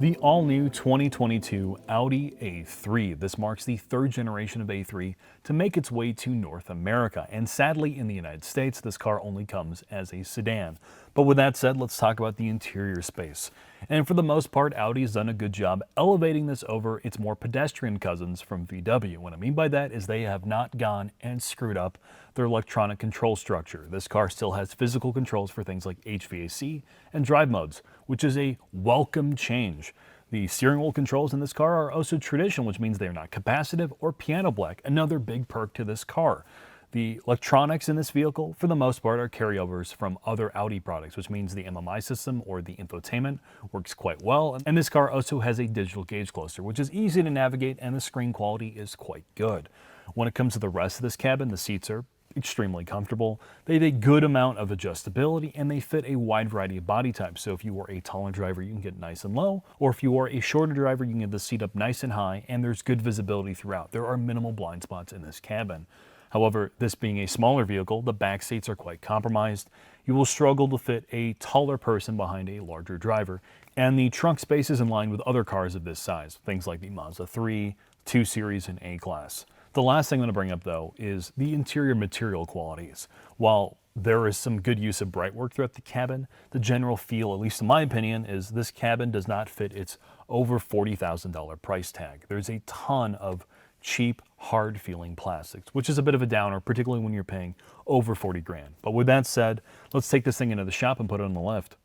The all-new 2022 Audi A3. This marks the third generation of A3 to make its way to North America. And sadly, in the United States, this car only comes as a sedan. But with that said, let's talk about the interior space. And for the most part, Audi has done a good job elevating this over its more pedestrian cousins from VW. What I mean by that is they have not gone and screwed up their electronic control structure. This car still has physical controls for things like HVAC and drive modes, which is a welcome change. The steering wheel controls in this car are also traditional, which means they are not capacitive or piano black, another big perk to this car. The electronics in this vehicle, for the most part, are carryovers from other Audi products, which means the MMI system or the infotainment works quite well. And this car also has a digital gauge cluster, which is easy to navigate, and the screen quality is quite good. When it comes to the rest of this cabin, the seats are extremely comfortable. They have a good amount of adjustability, and they fit a wide variety of body types. So if you are a taller driver, you can get nice and low, or if you are a shorter driver, you can get the seat up nice and high, and there's good visibility throughout. There are minimal blind spots in this cabin. However, this being a smaller vehicle, the back seats are quite compromised. You will struggle to fit a taller person behind a larger driver, and the trunk space is in line with other cars of this size, things like the Mazda3, 2 Series, and A-Class. The last thing I'm going to bring up, though, is the interior material qualities. While there is some good use of bright work throughout the cabin, the general feel, at least in my opinion, is this cabin does not fit its over $40,000 price tag. There's a ton of cheap, hard-feeling plastics, which is a bit of a downer, particularly when you're paying over 40 grand. But with that said, let's take this thing into the shop and put it on the lift.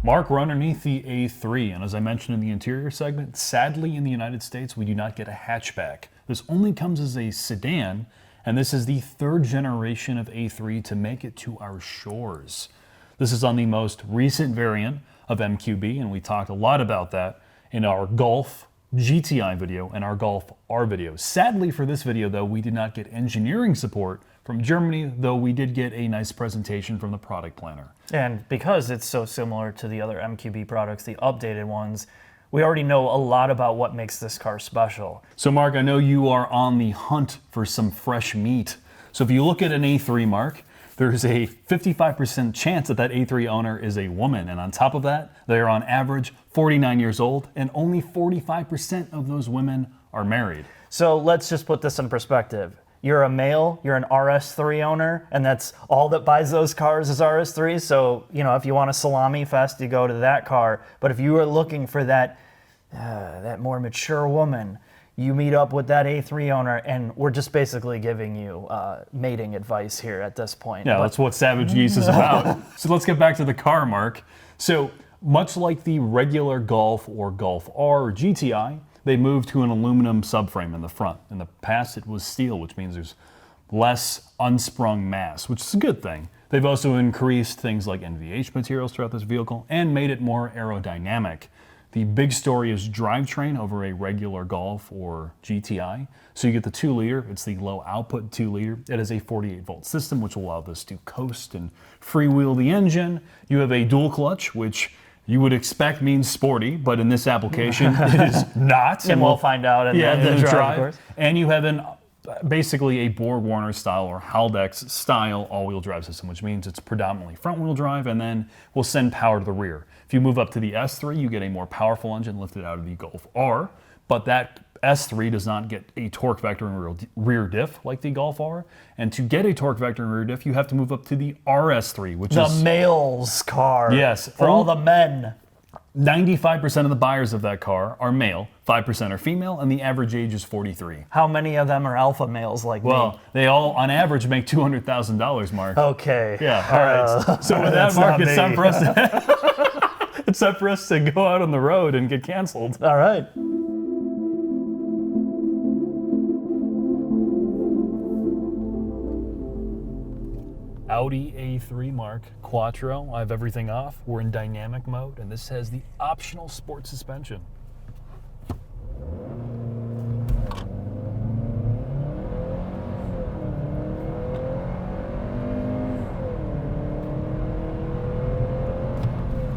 Mark, we're underneath the A3, and as I mentioned in the interior segment, sadly in the United States, we do not get a hatchback. This only comes as a sedan, and this is the third generation of A3 to make it to our shores. This is on the most recent variant of MQB, and we talked a lot about that in our Golf GTI video and our Golf R video. Sadly for this video, though, we did not get engineering support from Germany, though we did get a nice presentation from the product planner. And because it's so similar to the other MQB products, the updated ones, we already know a lot about what makes this car special. So Mark, I know you are on the hunt for some fresh meat. So if you look at an A3, Mark, there's a 55% chance that A3 owner is a woman. And on top of that, they are on average 49 years old, and only 45% of those women are married. So let's just put this in perspective. You're a male, you're an RS3 owner, and that's all that buys those cars is RS3. So, if you want a salami fest, you go to that car. But if you are looking for that more mature woman, you meet up with that A3 owner, and we're just basically giving you mating advice here at this point. Yeah, that's what Savage Geese is about. So let's get back to the car, Mark. So much like the regular Golf or Golf R or GTI, they moved to an aluminum subframe in the front. In the past, it was steel, which means there's less unsprung mass, which is a good thing. They've also increased things like NVH materials throughout this vehicle and made it more aerodynamic. The big story is drivetrain over a regular Golf or GTI. So you get the 2-liter, it's the low output 2-liter. It is a 48-volt system, which will allow this to coast and freewheel the engine. You have a dual clutch, which you would expect means sporty, but in this application, it is not. And we'll find out in the drive, of course. And you have basically a Borg-Warner style or Haldex style all-wheel drive system, which means it's predominantly front-wheel drive and then will send power to the rear. If you move up to the S3, you get a more powerful engine lifted out of the Golf R, but that S3 does not get a torque vector and rear diff like the Golf R. And to get a torque vector and rear diff, you have to move up to the RS3, which is the male's car. Yes. For all the men. 95% of the buyers of that car are male, 5% are female, and the average age is 43. How many of them are alpha males like me? Well, they all, on average, make $200,000, Mark. Okay. Yeah, all right. So with that, Mark, it's time for us it's time for us to go out on the road and get canceled. All right. Audi A3, Mark, Quattro. I have everything off. We're in dynamic mode, and this has the optional sport suspension.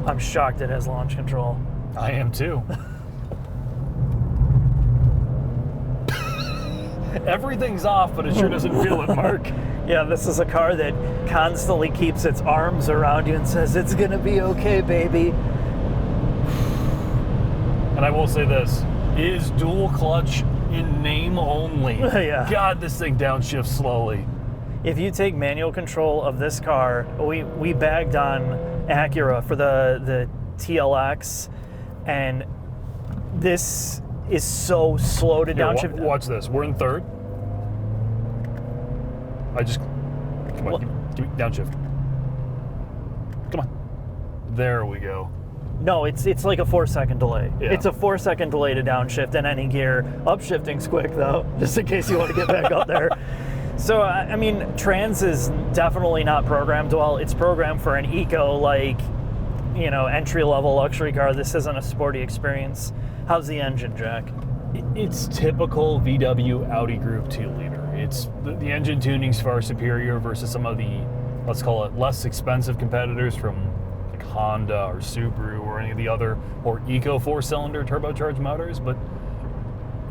I'm shocked it has launch control. I am too. Everything's off, but it sure doesn't feel it, Mark. Yeah, this is a car that constantly keeps its arms around you and says, it's going to be okay, baby. And I will say this, it is dual clutch in name only. Yeah. God, this thing downshifts slowly. If you take manual control of this car, we bagged on Acura for the TLX, and this is so slow to downshift. Watch this. We're in third. Come on, give me downshift. Come on. There we go. No, it's like a 4-second delay. Yeah. It's a 4-second delay to downshift in any gear. Upshifting's quick though, just in case you want to get back up there. So, I mean, trans is definitely not programmed well. It's programmed for an eco, like, you know, entry-level luxury car. This isn't a sporty experience. How's the engine, Jack? It's typical VW Audi Group 2-liter. It's the engine tuning's far superior versus some of the, let's call it, less expensive competitors from like Honda or Subaru or any of the other more eco 4-cylinder turbocharged motors, but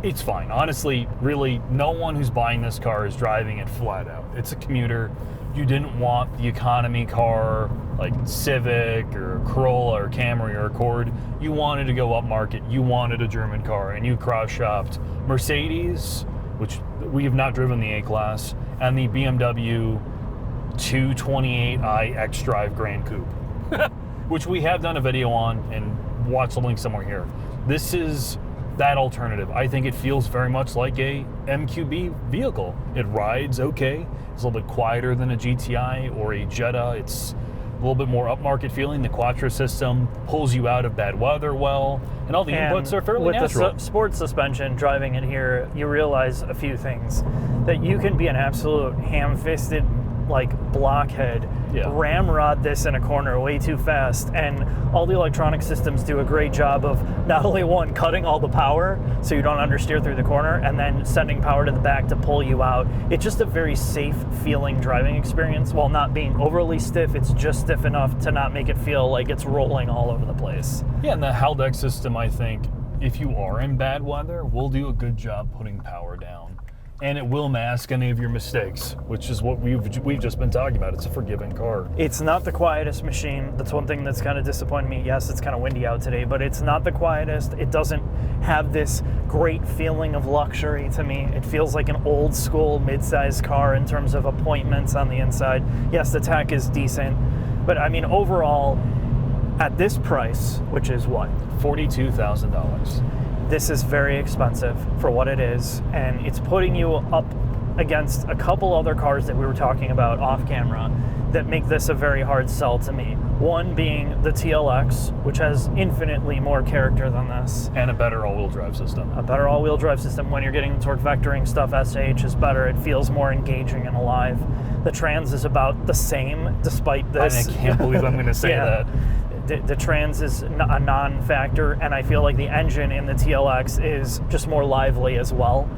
it's fine. Honestly, really, no one who's buying this car is driving it flat out. It's a commuter. You didn't want the economy car like Civic or Corolla or Camry or Accord. You wanted to go up market. You wanted a German car, and you cross-shopped Mercedes, which we have not driven the A-Class, and the BMW 228i xDrive Grand Coupe, which we have done a video on, and watch the link somewhere here. This is that alternative. I think it feels very much like a MQB vehicle. It rides okay. It's a little bit quieter than a GTI or a Jetta. It's a little bit more upmarket feeling. The Quattro system pulls you out of bad weather well, and all the inputs are fairly natural. With the sports suspension, driving it here, you realize a few things. That you can be an absolute ham-fisted, like, blockhead, ramrod this in a corner way too fast, and all the electronic systems do a great job of not only, one, cutting all the power so you don't understeer through the corner, and then sending power to the back to pull you out. It's just a very safe feeling driving experience while not being overly stiff. It's just stiff enough to not make it feel like it's rolling all over the place. Yeah, and the Haldex system, I think, if you are in bad weather, will do a good job putting power down. And it will mask any of your mistakes, which is what we've just been talking about. It's a forgiving car. It's not the quietest machine. That's one thing that's kind of disappointed me. Yes, it's kind of windy out today, but it's not the quietest. It doesn't have this great feeling of luxury to me. It feels like an old school mid-sized car in terms of appointments on the inside. Yes, the tech is decent, but I mean, overall, at this price, which is what? $42,000. This is very expensive for what it is, and it's putting you up against a couple other cars that we were talking about off camera that make this a very hard sell to me. One being the TLX, which has infinitely more character than this. And a better all-wheel drive system. A better all-wheel drive system. When you're getting the torque vectoring stuff, SH is better. It feels more engaging and alive. The trans is about the same, despite this. I can't believe I'm going to say that. The trans is a non-factor, and I feel like the engine in the TLX is just more lively as well.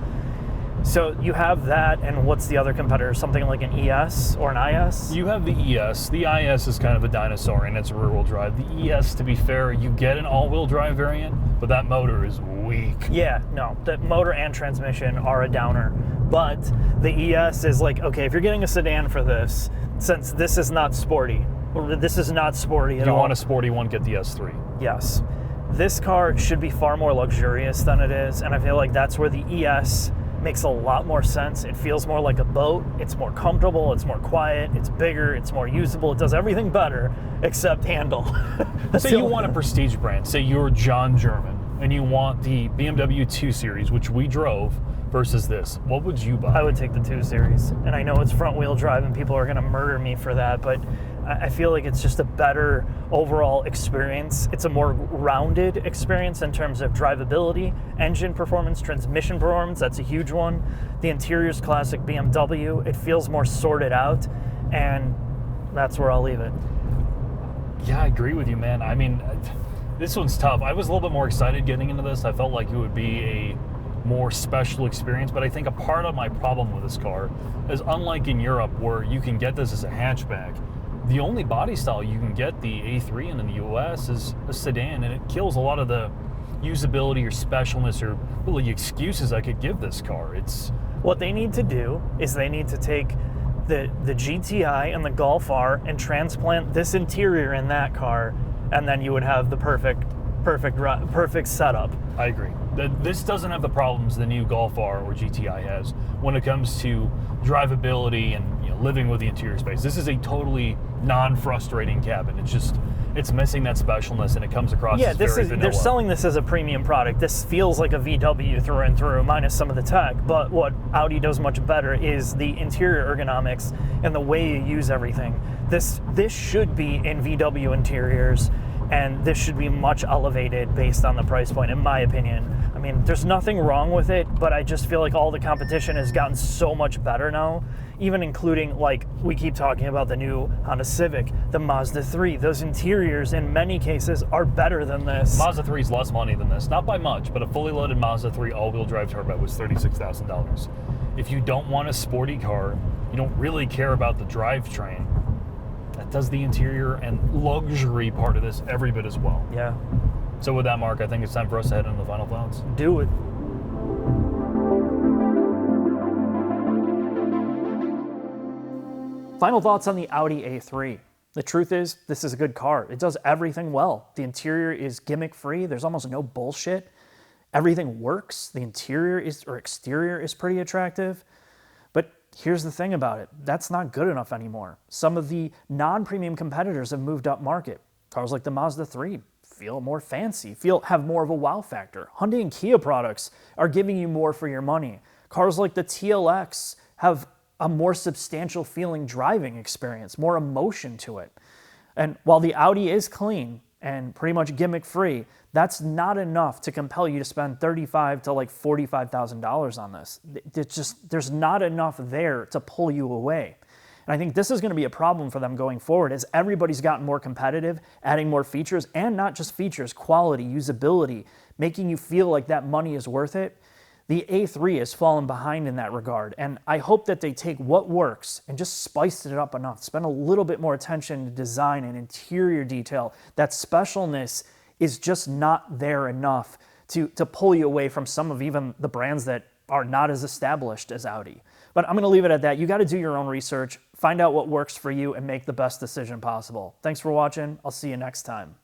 So you have that, and what's the other competitor? Something like an ES or an IS? You have the ES. The IS is kind of a dinosaur, and it's a rear-wheel drive. The ES, to be fair, you get an all-wheel drive variant, but that motor is weak. Yeah, no, the motor and transmission are a downer. But the ES is like, okay, if you're getting a sedan for this, since this is not sporty, this is not sporty at all. If you want a sporty one, get the S3. Yes. This car should be far more luxurious than it is, and I feel like that's where the ES makes a lot more sense. It feels more like a boat. It's more comfortable. It's more quiet. It's bigger. It's more usable. It does everything better except handle. Say you want a prestige brand. Say you're John German, and you want the BMW 2 Series, which we drove, versus this. What would you buy? I would take the 2 Series. And I know it's front-wheel drive, and people are going to murder me for that, but I feel like it's just a better overall experience. It's a more rounded experience in terms of drivability, engine performance, transmission performance. That's a huge one. The interior's classic BMW. It feels more sorted out, and that's where I'll leave it. Yeah, I agree with you, man. I mean, this one's tough. I was a little bit more excited getting into this. I felt like it would be a more special experience, but I think a part of my problem with this car is, unlike in Europe where you can get this as a hatchback, the only body style you can get the A3 in the US is a sedan, and it kills a lot of the usability or specialness or really excuses I could give this car. It's what they need to do is they need to take the GTI and the Golf R and transplant this interior in that car, and then you would have the perfect setup. I agree. This doesn't have the problems the new Golf R or GTI has when it comes to drivability and living with the interior space. This is a totally non-frustrating cabin. It's missing that specialness, and it comes across as very vanilla. They're selling this as a premium product. This feels like a VW through and through, minus some of the tech. But what Audi does much better is the interior ergonomics and the way you use everything. This should be in VW interiors, and this should be much elevated based on the price point, in my opinion. I mean, there's nothing wrong with it, but I just feel like all the competition has gotten so much better now, even including, like, we keep talking about the new Honda Civic, the Mazda 3. Those interiors, in many cases, are better than this. Mazda 3 is less money than this. Not by much, but a fully loaded Mazda 3 all-wheel drive turbo was $36,000. If you don't want a sporty car, you don't really care about the drivetrain, that does the interior and luxury part of this every bit as well. Yeah. So with that, Mark, I think it's time for us to head into the final thoughts. Do it. Final thoughts on the Audi A3. The truth is, this is a good car. It does everything well. The interior is gimmick-free. There's almost no bullshit. Everything works. The exterior is pretty attractive. But here's the thing about it. That's not good enough anymore. Some of the non-premium competitors have moved up market. Cars like the Mazda 3 feel more fancy, have more of a wow factor. Hyundai and Kia products are giving you more for your money. Cars like the TLX have a more substantial feeling driving experience, more emotion to it. And while the Audi is clean and pretty much gimmick-free, that's not enough to compel you to spend $35,000 to like $45,000 on this. There's not enough there to pull you away. And I think this is going to be a problem for them going forward as everybody's gotten more competitive, adding more features, and not just features, quality, usability, making you feel like that money is worth it. The A3 has fallen behind in that regard, and I hope that they take what works and just spice it up enough, spend a little bit more attention to design and interior detail. That specialness is just not there enough to pull you away from some of even the brands that are not as established as Audi. But I'm going to leave it at that. You got to do your own research, find out what works for you, and make the best decision possible. Thanks for watching. I'll see you next time.